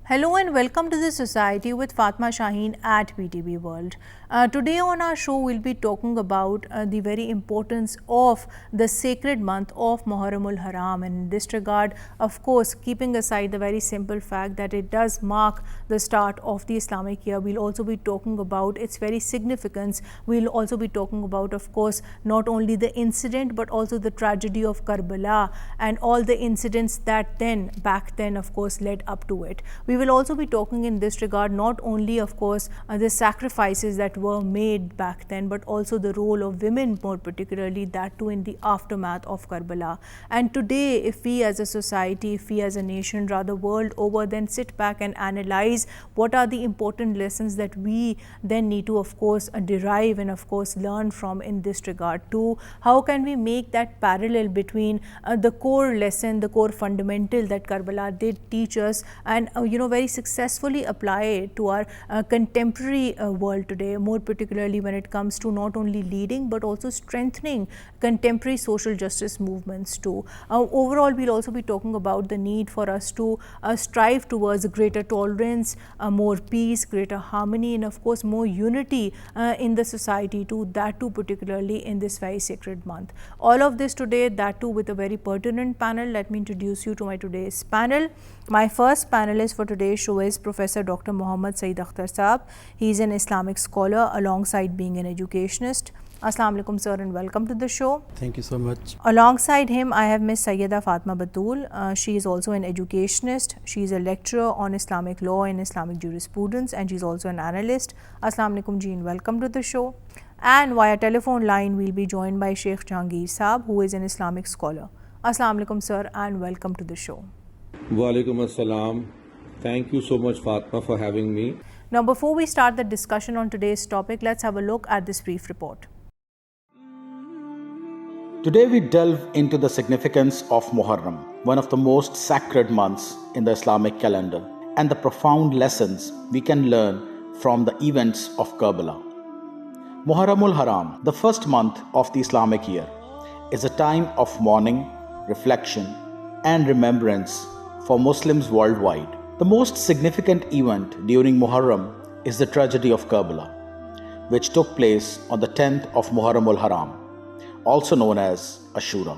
Hello and welcome to the Society with Fatma Shaheen at PTB World. Today on our show we'll be talking about the very importance of the sacred month of Muharram Haram, and in this regard, of course, keeping aside the very simple fact that it does mark the start of the Islamic year, we'll also be talking about its very significance. We'll also be talking about, of course, not only the incident but also the tragedy of Karbala and all the incidents that back then, of course, led up to it. We will also be talking in this regard not only, of course, the sacrifices that were made back then, but also the role of women, more particularly, that too in the aftermath of Karbala. And today, if we as a society, if we as a nation, rather world over, then sit back and analyze what are the important lessons that we then need to, of course, derive and, of course, learn from in this regard too, how can we make that parallel between the core lesson, the core fundamental that Karbala did teach us, and very successfully apply it to our contemporary world today, more particularly when it comes to not only leading but also strengthening contemporary social justice movements too. Overall, we'll also be talking about the need for us to strive towards greater tolerance, more peace, greater harmony, and of course more unity in the society too, that too particularly in this very sacred month. All of this today, that too with a very pertinent panel. Let me introduce you to my today's panel. My first panelist for today's show is Professor Dr. Mohammad Saeed Akhtar Saab. He is an Islamic scholar alongside being an educationist. Assalamu alaikum, sir, and welcome to the show. Thank you so much. Alongside him, I have Ms. Sayyida Fatma Batul. She is also an educationist. She is a lecturer on Islamic law and Islamic jurisprudence, and she is also an analyst. Assalamu alaikum ji, and welcome to the show. And via telephone line, we'll be joined by Sheikh Jahangir Saab, who is an Islamic scholar. Assalamu alaikum, sir, and welcome to the show. Walaikum assalam. Thank you so much, Fatma, for having me. Now, before we start the discussion on today's topic, let's have a look at this brief report. Today we delve into the significance of Muharram, one of the most sacred months in the Islamic calendar, and the profound lessons we can learn from the events of Karbala. Muharramul Haram, the first month of the Islamic year, is a time of mourning, reflection, and remembrance for Muslims worldwide. The most significant event during Muharram is the tragedy of Karbala, which took place on the 10th of Muharramul Haram, also known as Ashura.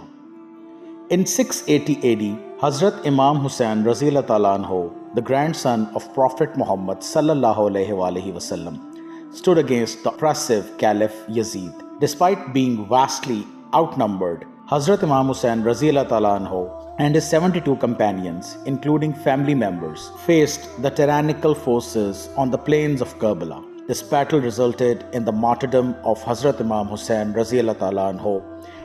In 680 AD, Hazrat Imam Hussain Raziyallahu Ta'ala Anhu, the grandson of Prophet Muhammad Sallallahu Alaihi Wasallam, stood against the oppressive Caliph Yazid. Despite being vastly outnumbered, Hazrat Imam Hussain Raziyallahu Ta'ala Anhu and his 72 companions, including family members, faced the tyrannical forces on the plains of Karbala. This battle resulted in the martyrdom of Hazrat Imam Hussain Raziyallahu Ta'ala Anhu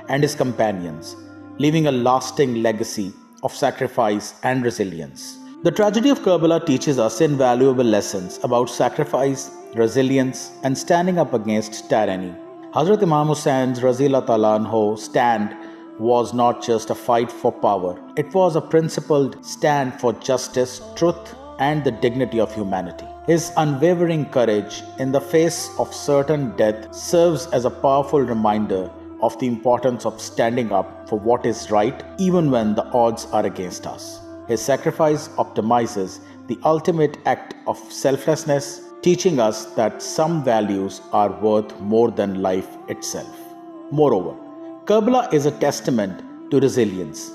and his companions, leaving a lasting legacy of sacrifice and resilience. The tragedy of Karbala teaches us invaluable lessons about sacrifice, resilience, and standing up against tyranny. Hazrat Imam Hussein's Raziyallahu Ta'ala Anhu stand was not just a fight for power. It was a principled stand for justice, truth, and the dignity of humanity. His unwavering courage in the face of certain death serves as a powerful reminder of the importance of standing up for what is right, even when the odds are against us. His sacrifice optimizes the ultimate act of selflessness, teaching us that some values are worth more than life itself. Moreover, Karbala is a testament to resilience.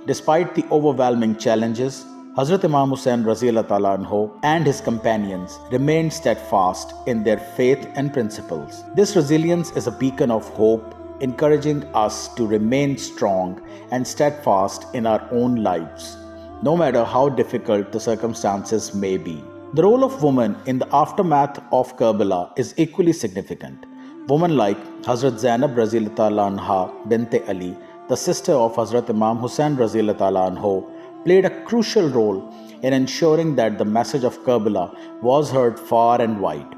Despite the overwhelming challenges, Hazrat Imam Hussain Raziyallahu Ta'ala Anhu and his companions remained steadfast in their faith and principles. This resilience is a beacon of hope, encouraging us to remain strong and steadfast in our own lives, no matter how difficult the circumstances may be. The role of women in the aftermath of Karbala is equally significant. Women like Hazrat Zainab Raziyallahu Ta'ala Anha binte Ali, the sister of Hazrat Imam Hussain Raziyallahu Ta'ala Anhu, played a crucial role in ensuring that the message of Karbala was heard far and wide.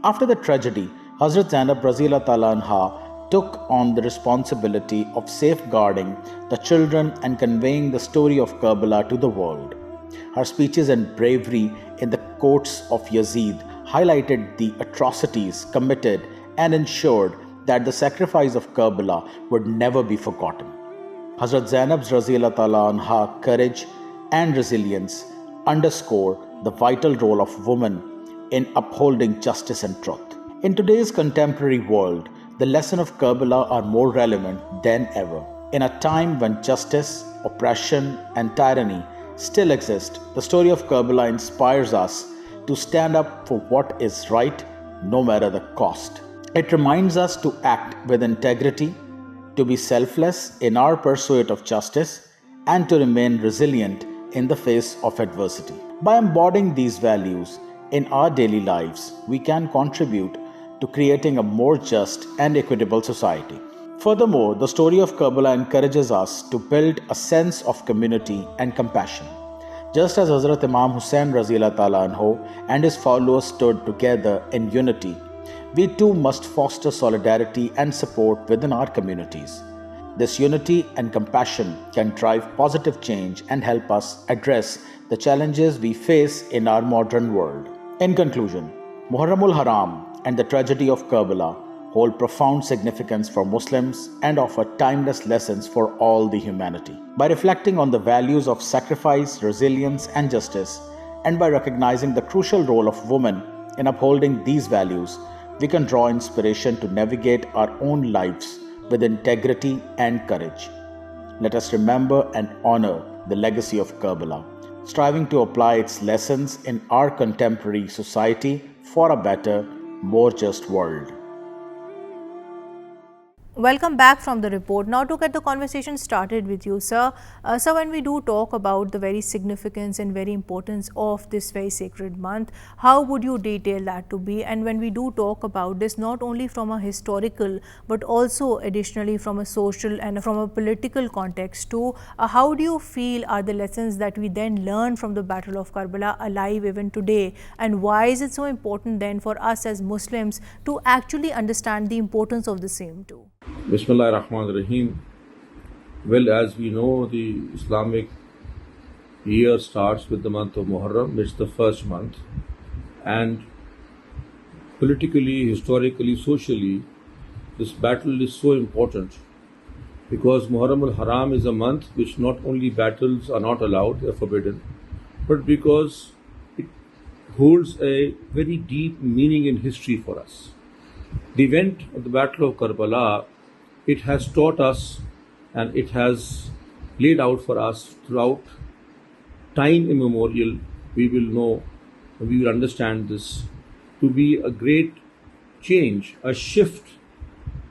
After the tragedy, Hazrat Zainab Raziyallahu Ta'ala Anha took on the responsibility of safeguarding the children and conveying the story of Karbala to the world. Her speeches and bravery in the courts of Yazid highlighted the atrocities committed and ensured that the sacrifice of Karbala would never be forgotten. Hazrat Zainab's Raziyallahu Ta'ala Anha courage and resilience underscore the vital role of women in upholding justice and truth. In today's contemporary world, the lessons of Karbala are more relevant than ever. In a time when justice, oppression, and tyranny still exist, the story of Karbala inspires us to stand up for what is right, no matter the cost. It reminds us to act with integrity, to be selfless in our pursuit of justice, and to remain resilient in the face of adversity. By embodying these values in our daily lives, we can contribute to creating a more just and equitable society. Furthermore, the story of Karbala encourages us to build a sense of community and compassion. Just as Hazrat Imam Hussain Raziyallahu Ta'ala Anhu and his followers stood together in unity, we too must foster solidarity and support within our communities. This unity and compassion can drive positive change and help us address the challenges we face in our modern world. In conclusion, Muharramul Haram and the tragedy of Karbala hold profound significance for Muslims and offer timeless lessons for all the humanity. By reflecting on the values of sacrifice, resilience, and justice, and by recognizing the crucial role of women in upholding these values, we can draw inspiration to navigate our own lives with integrity and courage. Let us remember and honor the legacy of Karbala, striving to apply its lessons in our contemporary society for a better, more just world. Welcome back from the report. Now to get the conversation started with you, sir. Sir, when we do talk about the very significance and very importance of this very sacred month, how would you detail that to be? And when we do talk about this, not only from a historical, but also additionally from a social and from a political context too, how do you feel are the lessons that we then learn from the Battle of Karbala alive even today? And why is it so important then for us as Muslims to actually understand the importance of the same too? Bismillah ar-Rahman ar-Rahim. Well, as we know, the Islamic year starts with the month of Muharram. It's the first month. And politically, historically, socially, this battle is so important because Muharram al-Haram is a month which not only battles are not allowed, they are forbidden, but because it holds a very deep meaning in history for us. The event of the Battle of Karbala, it has taught us and it has laid out for us throughout time immemorial. We will know, we will understand this to be a great change, a shift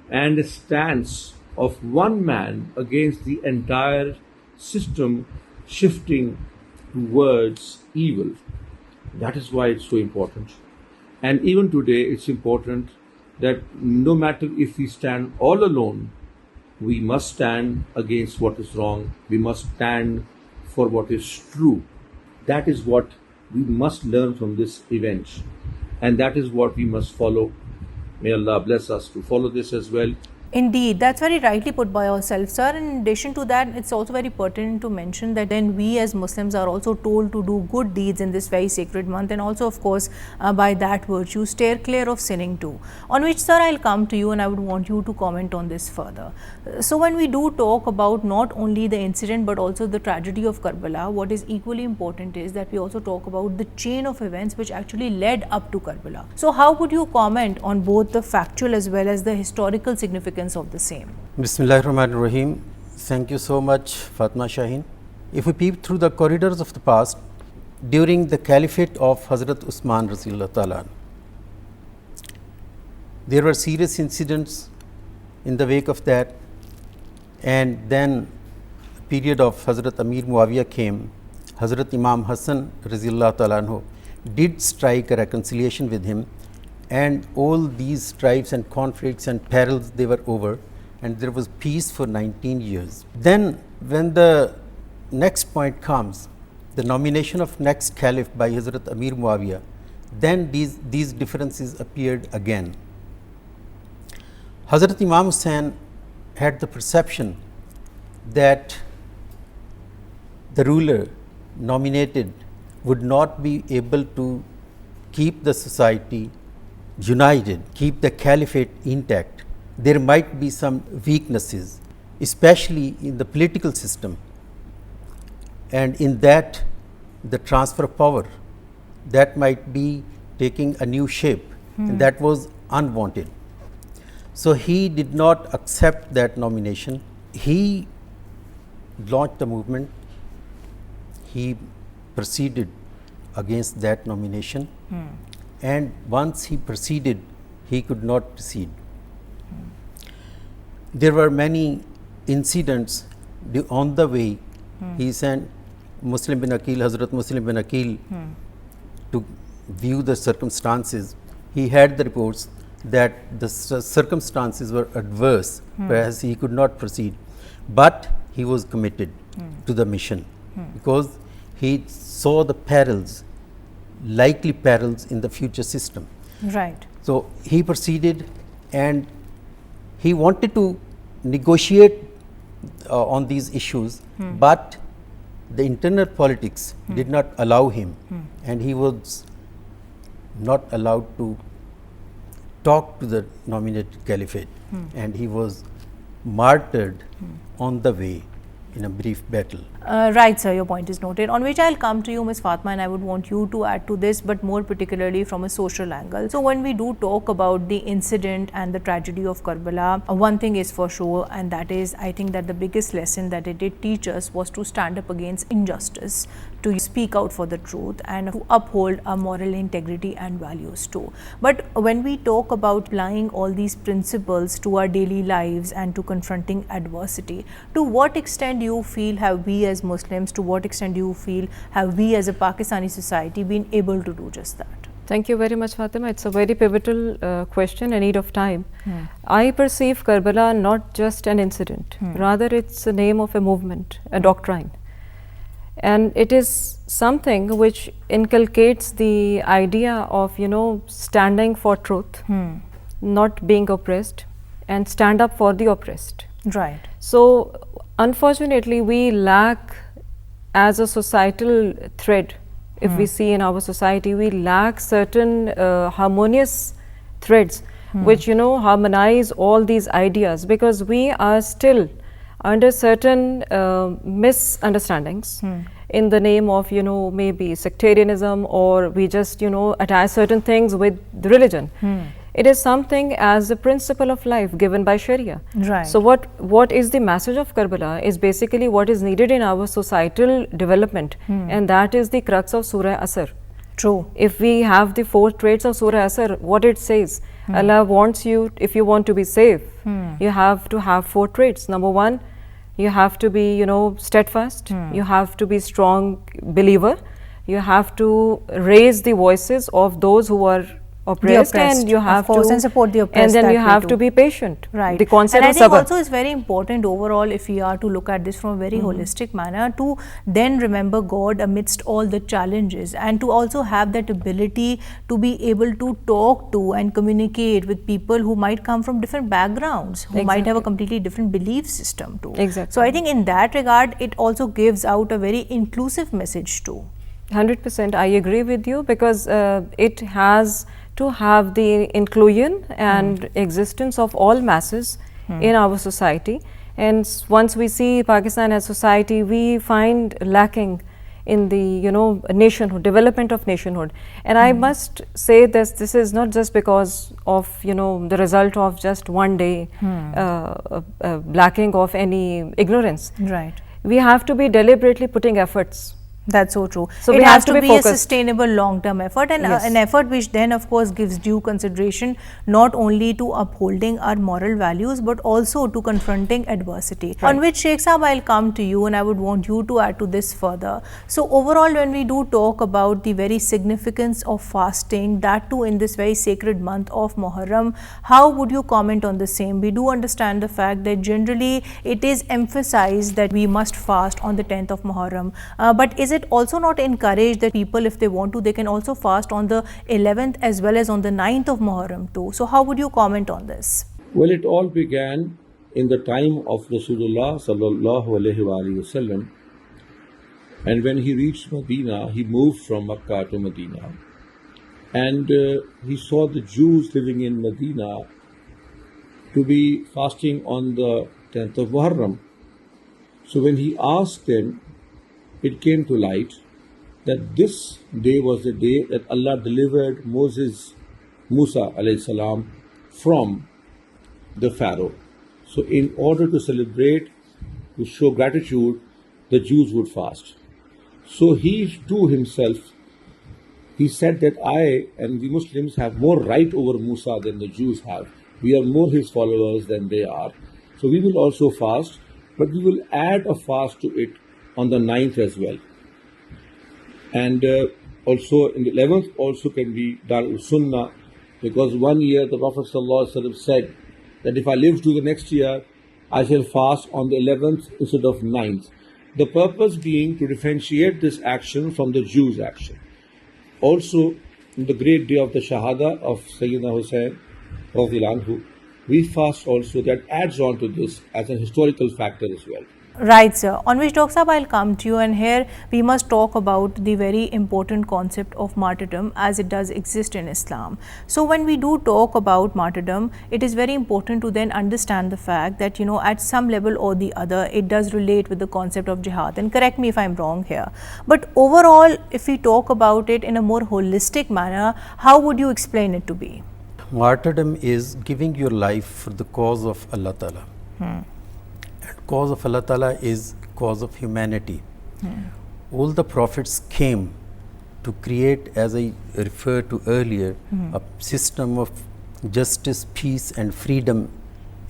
and a stance of one man against the entire system shifting towards evil. That is why it's so important. And even today it's important that no matter if we stand all alone, we must stand against what is wrong. We must stand for what is true. That is what we must learn from this event. And that is what we must follow. May Allah bless us to follow this as well. Indeed, that's very rightly put by yourself, sir. In addition to that, it's also very pertinent to mention that then we as Muslims are also told to do good deeds in this very sacred month, and also of course by that virtue steer clear of sinning too. On which, sir, I'll come to you and I would want you to comment on this further. So when we do talk about not only the incident but also the tragedy of Karbala, what is equally important is that we also talk about the chain of events which actually led up to Karbala. So how would you comment on both the factual as well as the historical significance of the same? Bismillahirrahmanirrahim. Thank you so much, Fatma Shaheen. If we peep through the corridors of the past, during the caliphate of Hazrat Usman Raziyallahu Ta'ala, there were serious incidents in the wake of that, and then the period of Hazrat Amir Muawiyah came. Hazrat Imam Hassan Raziyallahu Ta'ala anhu did strike a reconciliation with him, and all these strifes and conflicts and perils, they were over, and there was peace for 19 years. Then when the next point comes, the nomination of next caliph by Hazrat Amir Muawiyah, then these differences appeared again. Hazrat Imam Hussain had the perception that the ruler nominated would not be able to keep the society united, keep the caliphate intact. There might be some weaknesses, especially in the political system. And in that, the transfer of power that might be taking a new shape, and that was unwanted. So he did not accept that nomination. He launched the movement. He proceeded against that nomination, and once he proceeded, he could not proceed. There were many incidents on the way. He sent Muslim bin Aqil, Hazrat Muslim bin Aqil, to view the circumstances. He had the reports that the circumstances were adverse, whereas he could not proceed. But he was committed to the mission because he saw the perils, likely perils in the future system. Right. So he proceeded, and he wanted to negotiate on these issues, but the internal politics did not allow him, and he was not allowed to talk to the nominated caliphate, and he was martyred on the way in a brief battle. Right, sir, your point is noted. On which I'll come to you, Ms. Fatma, and I would want you to add to this, but more particularly from a social angle. So when we do talk about the incident and the tragedy of Karbala, one thing is for sure, and that is, I think that the biggest lesson that it did teach us was to stand up against injustice, to speak out for the truth, and to uphold our moral integrity and values too. But when we talk about applying all these principles to our daily lives and to confronting adversity, to what extent do you feel have we as Muslims, to what extent do you feel have we as a Pakistani society been able to do just that? Thank you very much, Fatima. It's a very pivotal question, a need of time. I perceive Karbala not just an incident, rather it's the name of a movement, a doctrine. And it is something which inculcates the idea of, standing for truth, not being oppressed, and stand up for the oppressed. Right. So, unfortunately, we lack as a societal thread. If we see in our society, we lack certain harmonious threads which, harmonize all these ideas, because we are still under certain misunderstandings in the name of, maybe sectarianism, or we just, attach certain things with the religion. It is something as a principle of life given by Sharia. Right. So what is the message of Karbala is basically what is needed in our societal development, and that is the crux of Surah Asr. True. If we have the 4 traits of Surah Asr, what it says, Allah wants you, if you want to be safe, you have to have 4 traits. Number 1, you have to be, steadfast, you have to be strong believer, you have to raise the voices of those who are oppressed, and you have to and support the oppressed, and then you have to be patient. Right. The concept and I of think sabr. also it's very important overall, if we are to look at this from a very holistic manner, to then remember God amidst all the challenges, and to also have that ability to be able to talk to and communicate with people who might come from different backgrounds, who might have a completely different belief system too. Exactly. So I think in that regard, it also gives out a very inclusive message too. 100%, I agree with you, because it has to have the inclusion and existence of all masses in our society. And once we see Pakistan as society, we find lacking in the nationhood, development of nationhood. And I must say this is not just because of the result of just one day lacking of any ignorance. Right. We have to be deliberately putting efforts. That's so true. So it we has have to to be be a focused. sustainable long-term effort, and Yes. an effort which then of course gives due consideration not only to upholding our moral values but also to confronting adversity. Right. On which, Sheikh Saab, I'll come to you, and I would want you to add to this further. So overall, when we do talk about the very significance of fasting, that too in this very sacred month of Muharram, how would you comment on the same? We do understand the fact that generally it is emphasized that we must fast on the 10th of Muharram, but is it also not encouraged that people, if they want to, they can also fast on the 11th as well as on the 9th of Muharram too? So how would you comment on this? Well, it all began in the time of Rasulullah sallallahu alaihi wasallam, and when he reached Medina, he moved from Makkah to Medina, and he saw the Jews living in Medina to be fasting on the 10th of Muharram. So when he asked them, it came to light that this day was the day that Allah delivered Musa alayhi salam from the Pharaoh. So in order to celebrate, to show gratitude, the Jews would fast. So he too himself, he said that I and the Muslims have more right over Musa than the Jews have. We are more his followers than they are. So we will also fast, but we will add a fast to it on the 9th as well. And also in the 11th also can be done sunnah, because one year the Prophet ﷺ said that if I live to the next year, I shall fast on the 11th instead of 9th. The purpose being to differentiate this action from the Jews' action. Also, in the great day of the Shahada of Sayyidina Hussain, we fast also. That adds on to this as a historical factor as well. Right, sir. On which, Dr. Saab, I'll come to you, and here we must talk about the very important concept of martyrdom as it does exist in Islam. So when we do talk about martyrdom, it is very important to then understand the fact that, you know, at some level or the other, it does relate with the concept of jihad. And correct me if I'm wrong here. But overall, if we talk about it in a more holistic manner, how would you explain it to be? Martyrdom is giving your life for the cause of Allah Ta'ala. Cause of Allah Ta'ala is cause of humanity. All the prophets came to create, as I referred to earlier, a system of justice, peace and freedom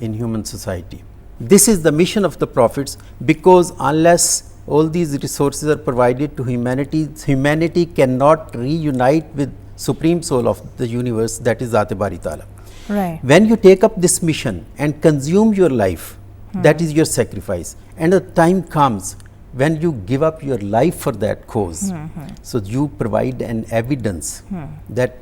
in human society. This is the mission of the prophets, because unless all these resources are provided to humanity, humanity cannot reunite with Supreme Soul of the universe, that is Zat-e Bari Ta'ala. Right. When you take up this mission and consume your life, that is your sacrifice, and the time comes when you give up your life for that cause. So you provide an evidence that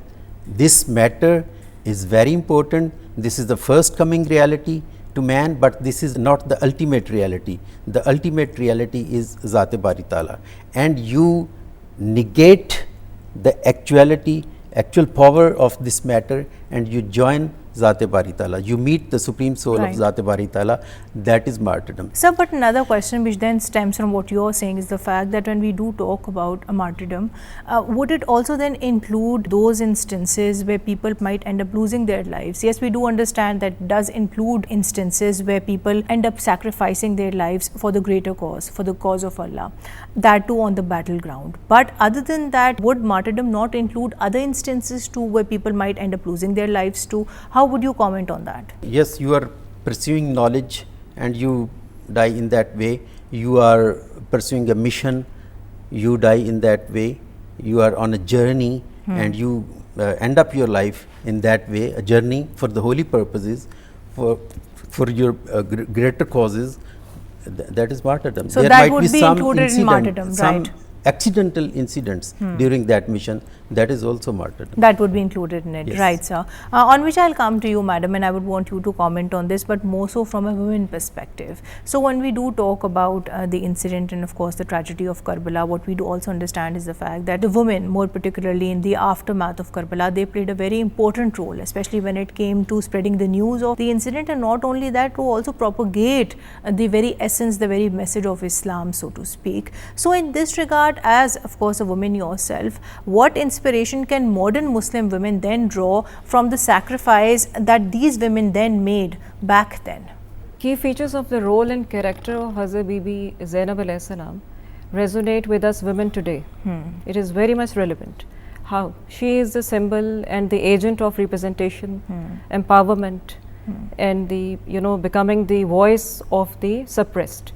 this matter is very important. This is the first coming reality to man, but this is not the ultimate reality. The ultimate reality is Zat-e Bari Ta'ala, and you negate the actual power of this matter, and you join Zat-e Bari Ta'ala. You meet the Supreme Soul of Zat-e Bari Ta'ala. That is martyrdom. Sir, but another question which then stems from what you are saying is the fact that when we do talk about a martyrdom, would it also then include those instances where people might end up losing their lives? Yes, we do understand that does include instances where people end up sacrificing their lives for the greater cause, for the cause of Allah, that too on the battleground. But other than that, would martyrdom not include other instances too where people might end up losing their lives too? How would you comment on that? Yes, you are pursuing knowledge and you die in that way. You are pursuing a mission, you die in that way. You are on a journey and you end up your life in that way, a journey for the holy purposes, for your greater causes. That is martyrdom. So there that might would be included in martyrdom, some right? accidental incidents during that mission, that is also martyrdom. That would be included in it, Yes. right, sir. On which I'll come to you, madam, and I would want you to comment on this, but more so from a women perspective. So when we do talk about the incident and of course the tragedy of Karbala, what we do also understand is the fact that the women, more particularly in the aftermath of Karbala, they played a very important role, especially when it came to spreading the news of the incident, and not only that, to also propagate the very essence, the very message of Islam, so to speak. So in this regard, as of course a woman yourself, what inspiration can modern Muslim women then draw from the sacrifice that these women then made back then? Key features of the role and character of Hazrat Bibi Zainab alayhi salam resonate with us women today. It is very much relevant. How she is the symbol and the agent of representation, empowerment, and the becoming the voice of the suppressed.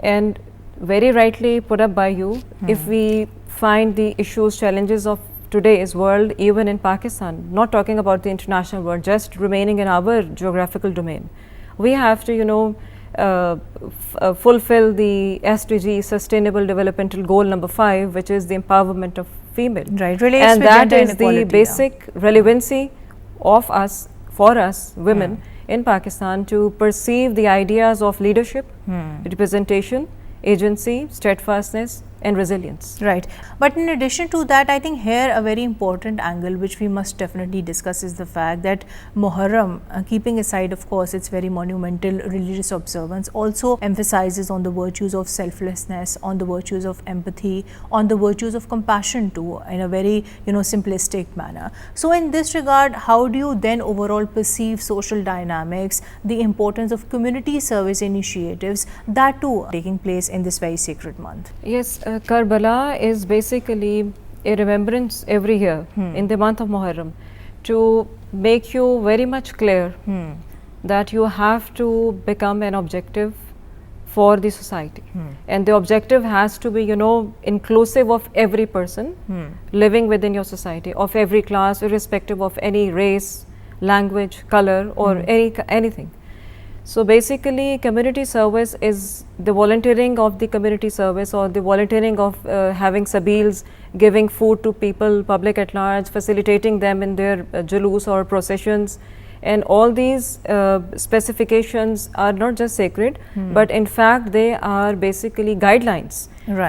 And very rightly put up by you, if we find the issues, challenges of today's world, even in Pakistan, not talking about the international world, just remaining in our geographical domain, we have to fulfill the SDG, Sustainable Developmental Goal number 5, which is the empowerment of female. Right, and that is the basic relevancy of us, for us women in Pakistan, to perceive the ideas of leadership, representation, agency, steadfastness, and resilience. Right. But in addition to that, I think here a very important angle which we must definitely discuss is the fact that Muharram, keeping aside of course its very monumental religious observance, also emphasizes on the virtues of selflessness, on the virtues of empathy, on the virtues of compassion too, in a very simplistic manner. So in this regard, how do you then overall perceive social dynamics, the importance of community service initiatives, that too taking place in this very sacred month? Yes, Karbala is basically a remembrance every year in the month of Muharram to make you very much clear that you have to become an objective for the society, and the objective has to be inclusive of every person living within your society, of every class, irrespective of any race, language, color or anything. So basically community service is the volunteering of the community service, or the volunteering of having sabils, giving food to people, public at large, facilitating them in their julus or processions. And all these specifications are not just sacred, but in fact they are basically guidelines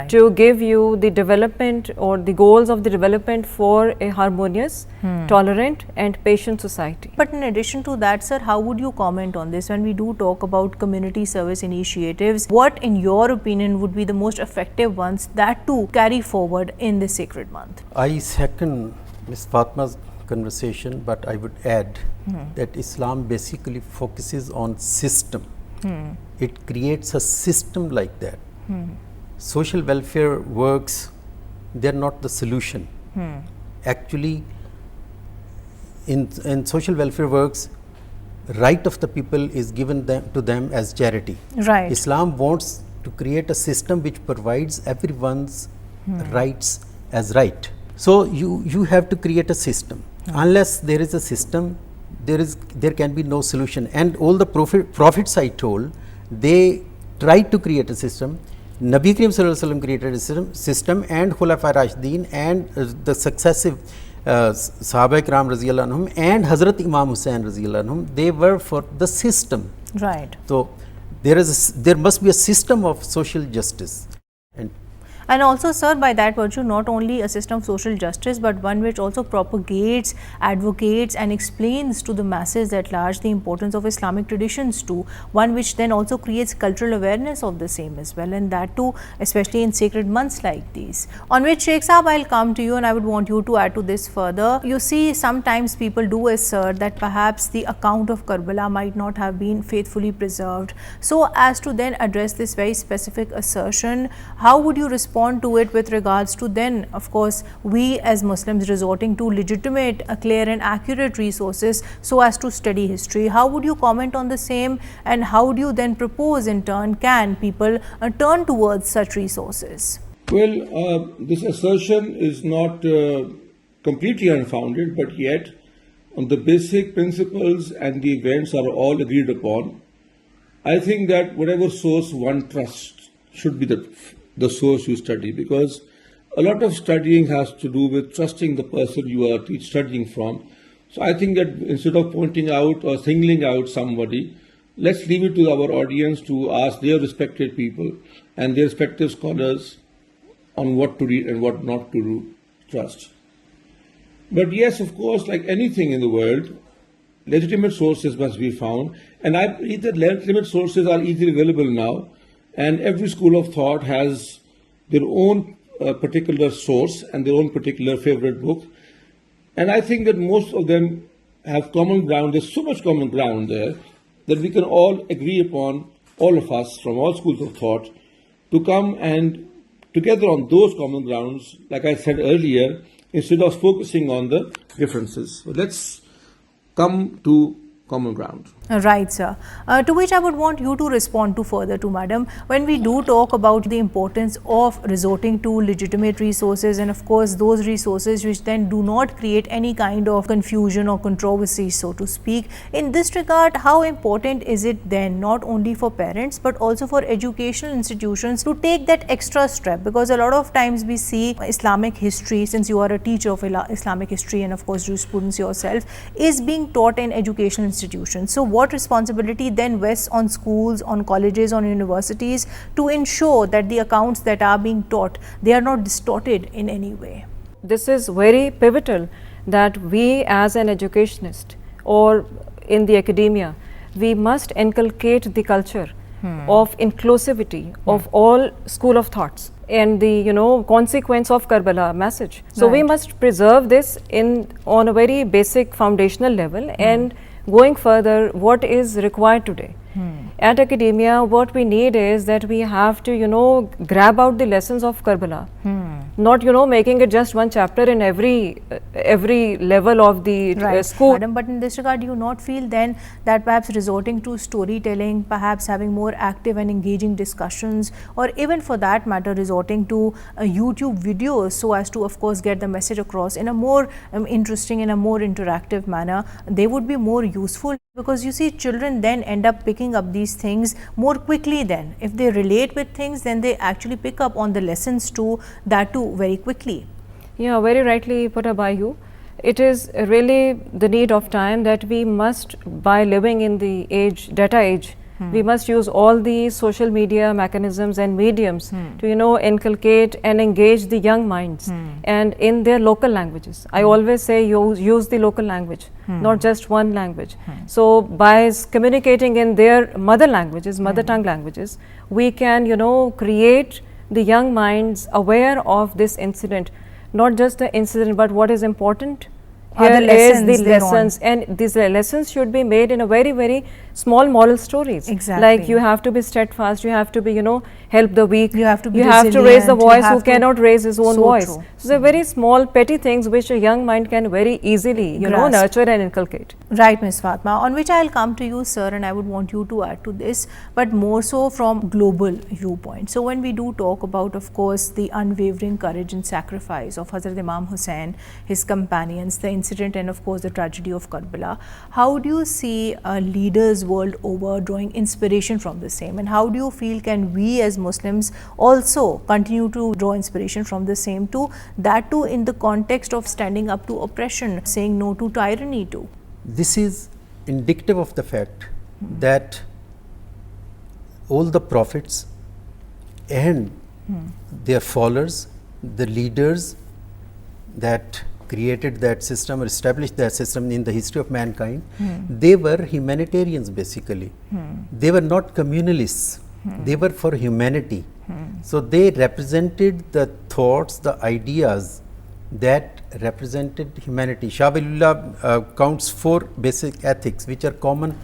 to give you the development or the goals of the development for a harmonious, tolerant and patient society. But in addition to that, sir, how would you comment on this when we do talk about community service initiatives? What in your opinion would be the most effective ones that to carry forward in this sacred month? I second Ms. Fatma's conversation, but I would add that Islam basically focuses on system. It creates a system like that. Social welfare works, they are not the solution. Actually, in social welfare works, right of the people is given to them as charity. Right. Islam wants to create a system which provides everyone's rights as right. So you have to create a system. Unless there is a system, there can be no solution. And all the prophets I told, they tried to create a system. Nabi Karim Sallallahu Alaihi Wasallam created a system, and Khulafa Rashidin and the successive Sahaba Ikram Raziyallahu Anhum and Hazrat Imam Hussain Raziyallahu Anhum, they were for the system. Right. So there must be a system of social justice. And also, sir, by that virtue, not only a system of social justice, but one which also propagates, advocates and explains to the masses at large the importance of Islamic traditions too. One which then also creates cultural awareness of the same as well, and that too, especially in sacred months like these. On which, Sheikh Saab, I'll come to you and I would want you to add to this further. You see, sometimes people do assert that perhaps the account of Karbala might not have been faithfully preserved. So as to then address this very specific assertion, how would you respond to it with regards to then, of course, we as Muslims resorting to legitimate, clear and accurate resources so as to study history? How would you comment on the same, and how do you then propose in turn can people turn towards such resources? Well, this assertion is not completely unfounded, but yet on the basic principles and the events are all agreed upon. I think that whatever source one trusts should be the source you study, because a lot of studying has to do with trusting the person you are studying from. So I think that instead of pointing out or singling out somebody, let's leave it to our audience to ask their respected people and their respective scholars on what to read and what not to trust. But yes, of course, like anything in the world, legitimate sources must be found, and I believe that legitimate sources are easily available now. And every school of thought has their own particular source and their own particular favorite book. And I think that most of them have common ground. There's so much common ground there that we can all agree upon, all of us from all schools of thought, to come and together on those common grounds, like I said earlier, instead of focusing on the differences. So let's come to common ground. Right, sir. To which I would want you to respond to further to, madam. When we do talk about the importance of resorting to legitimate resources, and of course those resources which then do not create any kind of confusion or controversy, so to speak, in this regard, how important is it then not only for parents but also for educational institutions to take that extra step? Because a lot of times we see Islamic history, since you are a teacher of Islamic history and of course jurisprudence yourself, is being taught in educational institutions. So what responsibility then rests on schools, on colleges, on universities to ensure that the accounts that are being taught, they are not distorted in any way? This is very pivotal, that we as an educationist or in the academia, we must inculcate the culture of inclusivity of all school of thoughts and the consequence of Karbala message. So we must preserve this on a very basic foundational level, and going further, what is required today. At academia, what we need is that we have to grab out the lessons of Karbala, not making it just one chapter in every level of the school. Madam, but in this regard, do you not feel then that perhaps resorting to storytelling, perhaps having more active and engaging discussions, or even for that matter resorting to YouTube videos so as to of course get the message across in a more interesting, in a more interactive manner, they would be more useful? Because you see, children then end up picking up these things more quickly. Then if they relate with things, then they actually pick up on the lessons too, that too very quickly. Yeah, very rightly put up by you. It is really the need of time that we must, by living in the data age, we must use all the social media mechanisms and mediums to inculcate and engage the young minds and in their local languages. I always say use the local language, not just one language. So by communicating in their mother languages, mother tongue languages, we can create the young minds aware of this incident, not just the incident but what is important. Here is the lessons, and these lessons should be made in a very, very small moral stories. Exactly. Like you have to be steadfast, you have to be, help the weak, you have to be raise the voice who cannot raise his own voice. True. So they're very small, petty things which a young mind can very easily, nurture and inculcate. Right, Ms. Fatma, on which I'll come to you, sir, and I would want you to add to this, but more so from global viewpoint. So when we do talk about, of course, the unwavering courage and sacrifice of Hazrat Imam Hussain, his companions, the incident and of course the tragedy of Karbala, how do you see leaders world over drawing inspiration from the same, and how do you feel can we as Muslims also continue to draw inspiration from the same too, that too in the context of standing up to oppression, saying no to tyranny too? This is indicative of the fact that all the prophets and their followers, the leaders that created that system or established that system in the history of mankind, they were humanitarians basically. They were not communalists. They were for humanity. So they represented the thoughts, the ideas that represented humanity. Shah Waliullah counts 4 basic ethics which are common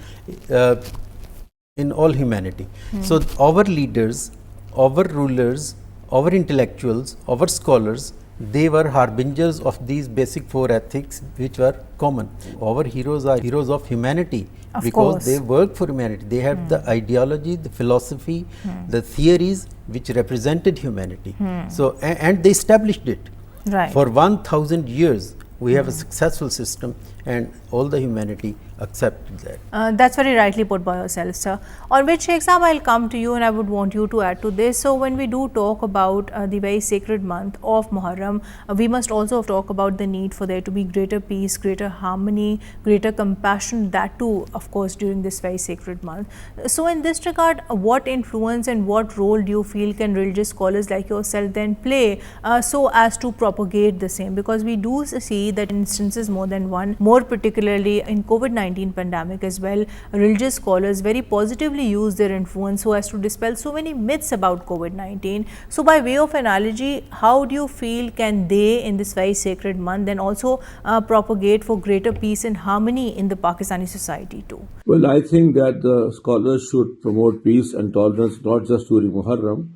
in all humanity. So our leaders, our rulers, our intellectuals, our scholars, they were harbingers of these basic 4 ethics which were common. Our heroes are heroes of humanity because they work for humanity. They have the ideology, the philosophy, the theories which represented humanity. So and they established it. Right. For 1000 years we have a successful system and all the humanity accepted that. That's very rightly put by yourself, sir. On which, Sheikh Saab, I'll come to you and I would want you to add to this. So when we do talk about the very sacred month of Muharram, we must also talk about the need for there to be greater peace, greater harmony, greater compassion, that too, of course, during this very sacred month. So in this regard, what influence and what role do you feel can religious scholars like yourself then play so as to propagate the same? Because we do see that instances more than one, more particularly in COVID-19 pandemic as well, religious scholars very positively use their influence so as to dispel so many myths about COVID-19. So by way of analogy, how do you feel can they in this very sacred month then also propagate for greater peace and harmony in the Pakistani society too? Well, I think that the scholars should promote peace and tolerance not just during Muharram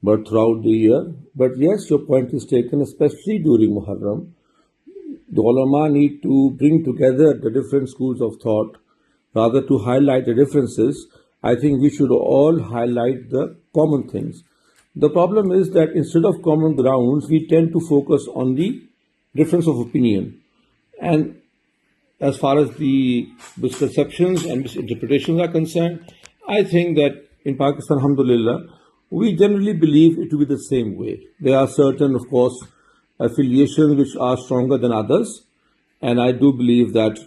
but throughout the year. But yes, your point is taken, especially during Muharram. The ulama need to bring together the different schools of thought rather to highlight the differences. I think we should all highlight the common things. The problem is that instead of common grounds, we tend to focus on the difference of opinion. And as far as the misconceptions and misinterpretations are concerned, I think that in Pakistan, alhamdulillah, we generally believe it to be the same way. There are certain, of course, affiliations which are stronger than others, and I do believe that,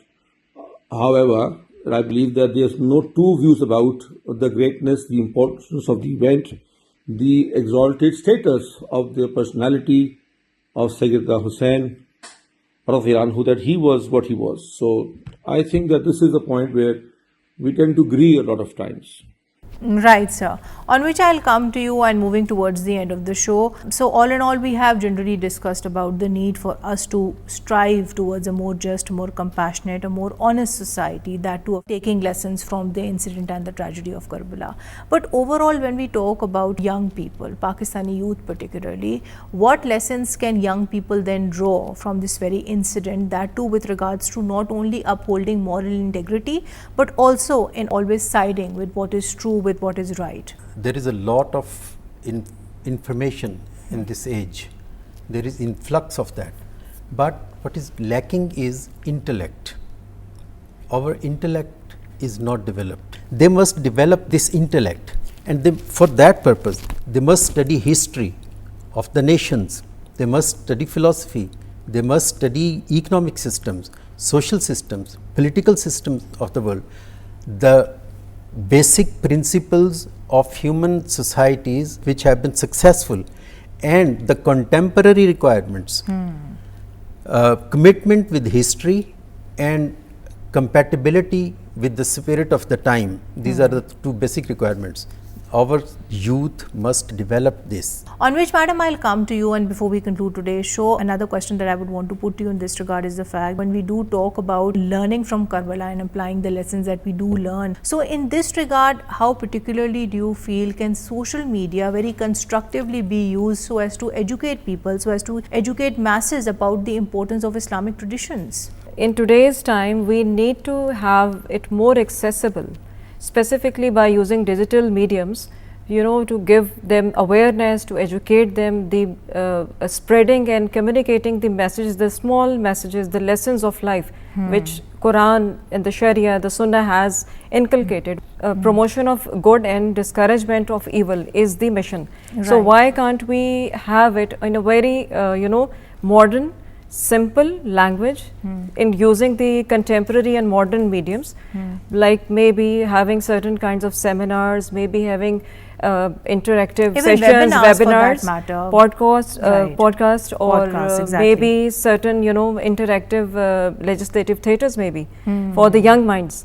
however, And I believe that there's no two views about the greatness, the importance of the event, the exalted status of the personality of Sayyidina Hussain, Anhu, that he was what he was. So I think that this is a point where we tend to agree a lot of times. Right, sir. On which I'll come to you and moving towards the end of the show. So, all in all, we have generally discussed about the need for us to strive towards a more just, more compassionate, a more honest society, that too of taking lessons from the incident and the tragedy of Karbala. But overall, when we talk about young people, Pakistani youth particularly, what lessons can young people then draw from this very incident, that too with regards to not only upholding moral integrity, but also in always siding with what is true, with what is right? There is a lot of information in this age. There is influx of that. But what is lacking is intellect. Our intellect is not developed. They must develop this intellect, and for that purpose, they must study history of the nations. They must study philosophy. They must study economic systems, social systems, political systems of the world. The basic principles of human societies which have been successful, and the contemporary requirements, commitment with history and compatibility with the spirit of the time. These are the two basic requirements. Our youth must develop this. On which, madam, I'll come to you, and before we conclude today's show, another question that I would want to put to you in this regard is the fact, when we do talk about learning from Karbala and applying the lessons that we do learn, so in this regard, how particularly do you feel can social media very constructively be used so as to educate people, so as to educate masses about the importance of Islamic traditions? In today's time, we need to have it more accessible, specifically by using digital mediums, to give them awareness, to educate them, the spreading and communicating the messages, the small messages, the lessons of life, which Quran and the Sharia, the Sunnah has inculcated. Promotion of good and discouragement of evil is the mission. Right. So why can't we have it in a very, modern, simple language, in using the contemporary and modern mediums, like maybe having certain kinds of seminars, maybe having interactive even sessions, webinars, Right. podcast, or Exactly. maybe certain interactive legislative theatres maybe for the young minds,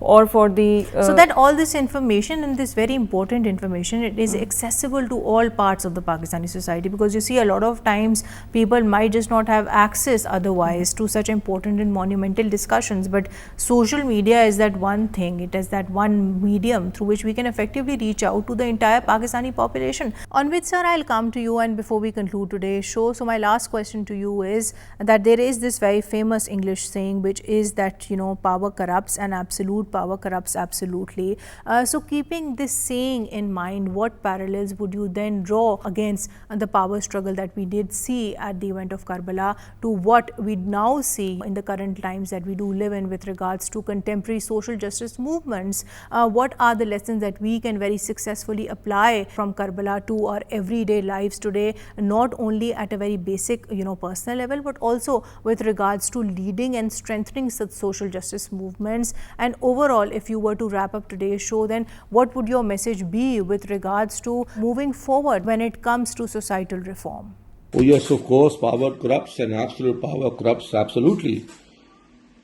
or for the so that all this information, and this very important information, it is accessible to all parts of the Pakistani society, because you see a lot of times people might just not have access otherwise to such important and monumental discussions, but social media is that one thing, it is that one medium through which we can effectively reach out to the entire Pakistani population. On which, sir, I'll come to you, and before we conclude today's show, so my last question to you is that there is this very famous English saying, which is that power corrupts, and absolute power corrupts absolutely. So keeping this saying in mind, what parallels would you then draw against the power struggle that we did see at the event of Karbala to what we now see in the current times that we do live in with regards to contemporary social justice movements? What are the lessons that we can very successfully apply from Karbala to our everyday lives today, not only at a very basic personal level, but also with regards to leading and strengthening such social justice movements? And overall, if you were to wrap up today's show, then what would your message be with regards to moving forward when it comes to societal reform? Oh yes, of course, power corrupts, and absolute power corrupts absolutely.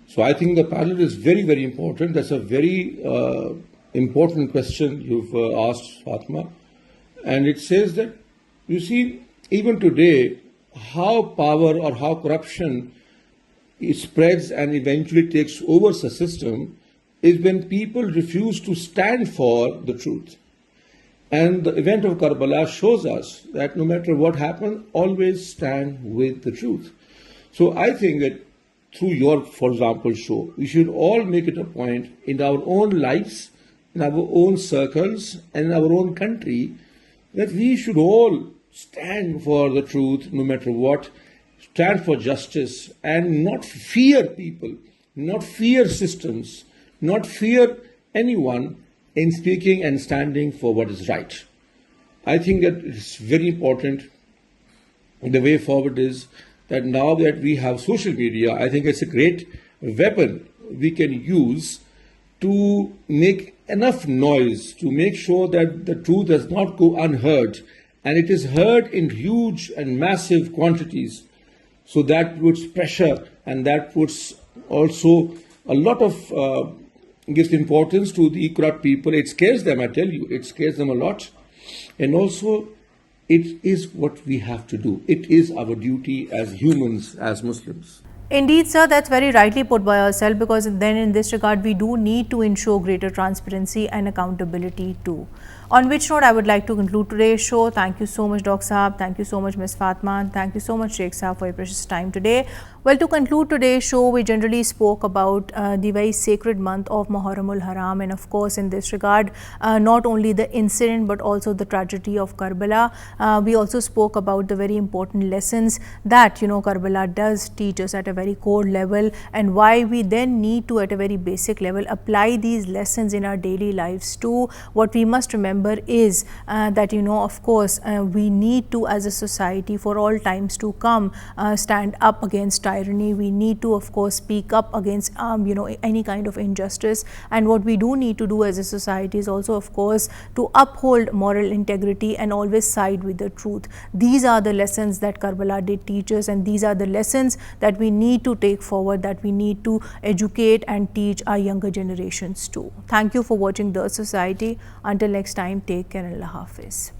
So I think the parallel is very, very important. That's a very important question you've asked, Fatma. And it says that, you see, even today, how power or how corruption spreads and eventually takes over the system is when people refuse to stand for the truth. And the event of Karbala shows us that no matter what happens, always stand with the truth. So I think that through your, for example, show, we should all make it a point in our own lives, in our own circles, and in our own country, that we should all stand for the truth no matter what, stand for justice, and not fear people, not fear systems, not fear anyone in speaking and standing for what is right. I think that it's very important. The way forward is that now that we have social media, I think it's a great weapon we can use to make enough noise to make sure that the truth does not go unheard, and it is heard in huge and massive quantities. So that puts pressure, and that puts also a lot of gives importance to the corrupt people. It scares them, I tell you, it scares them a lot. And also, it is what we have to do. It is our duty as humans, as Muslims. Indeed, sir, that's very rightly put by yourself, because then in this regard, we do need to ensure greater transparency and accountability too. On which note, I would like to conclude today's show. Thank you so much, Dr. Saab. Thank you so much, Ms. Fatma. And thank you so much, Sheikh Saab, for your precious time today. Well, to conclude today's show, we generally spoke about the very sacred month of Muharram Haram, and of course, in this regard, not only the incident but also the tragedy of Karbala. We also spoke about the very important lessons that Karbala does teach us at a very core level, and why we then need to, at a very basic level, apply these lessons in our daily lives too. What we must remember is that of course, we need to, as a society, for all times to come, stand up against tyranny. We need to, of course, speak up against any kind of injustice, and what we do need to do as a society is also, of course, to uphold moral integrity and always side with the truth. These are the lessons that Karbala did teach us, and these are the lessons that we need to take forward, that we need to educate and teach our younger generations too. Thank you for watching The Society. Until next time, take care. Allah Hafiz.